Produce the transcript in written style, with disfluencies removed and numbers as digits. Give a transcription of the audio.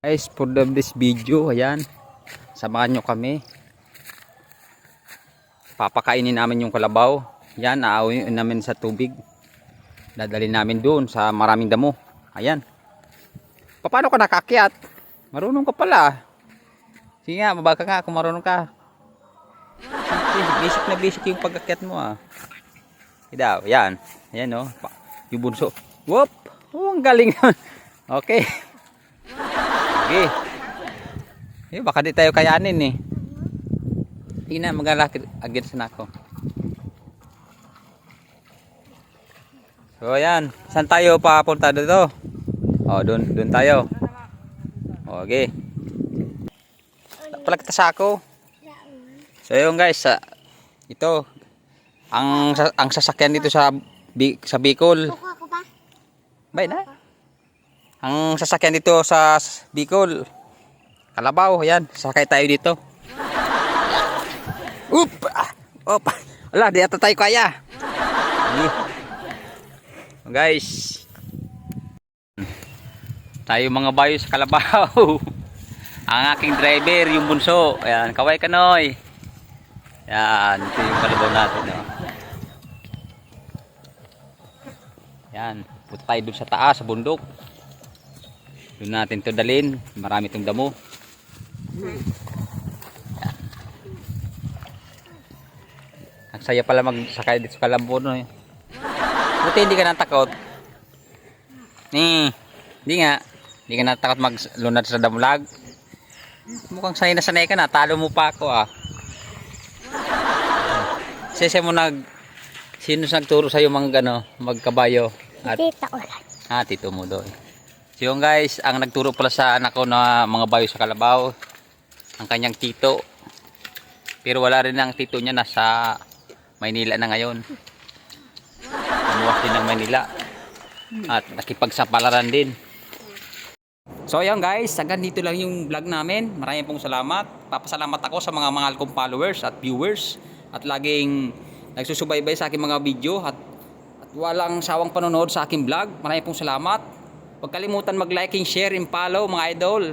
Guys, for this video, ayan, samahan nyo kami. Papakainin namin yung kalabaw. Yan, aawin namin sa tubig. Dadalhin namin doon sa maraming damo. Ayan. Paano ka nakakyat? Marunong ka pala. Sige nga, mabaka nga kung marunong ka. Basic na basic yung pagkakyat mo ah. Daw, yan. Ayan o. Yung bunso. Whoop! Oh, ang galing. Okay. Okay. Eh, baka di tayo kayanin eh. Hindi na, mag-alakit agad sa nako. So, ayan. Saan tayo papunta dito? O, doon tayo. Okay. Pala kita sa ako. So, yun guys. Ito. Ang sasakyan dito sa Bicol. Bay na. Ang sasakyan dito sa Bicol. Kalabaw, ayan. Sakay tayo dito. Up! Op! Wala, di ata tayo kaya. Guys. Tayo mga bayo sa kalabaw. Ang aking driver, yung bunso. Ayan, kaway kanoy. Ayan, ito yung kalabaw natin. No? Ayan, punta tayo dun sa taas, sa bundok. Doon natin ito dalhin. Marami itong damo. Ayan. Ang saya pala magsakay dito sa kalabaw. No? Buti hindi ka natakot. Hindi nga. Hindi ka natakot maglunad sa damulag. Mukhang sanay na sanay ka na. Talo mo pa ako ah. Sino nagturo sa'yo magkabayo? Tita ko lang. Tito mo doon. So yung guys, ang nagturo pala sa anak ko na mga bayo sa kalabaw, ang kanyang tito. Pero wala rin ang tito niya, nasa Maynila na ngayon. Umuwas din ng Maynila. At nakipagsapalaran din. So ayan guys, hanggang dito lang yung vlog namin. Maraming pong salamat. Papasalamat ako sa mga mahal kong followers at viewers. At laging nagsusubaybay sa aking mga video. At walang sawang panonood sa aking vlog. Maraming pong salamat. Huwag kalimutan mag-like and share and follow mga idol.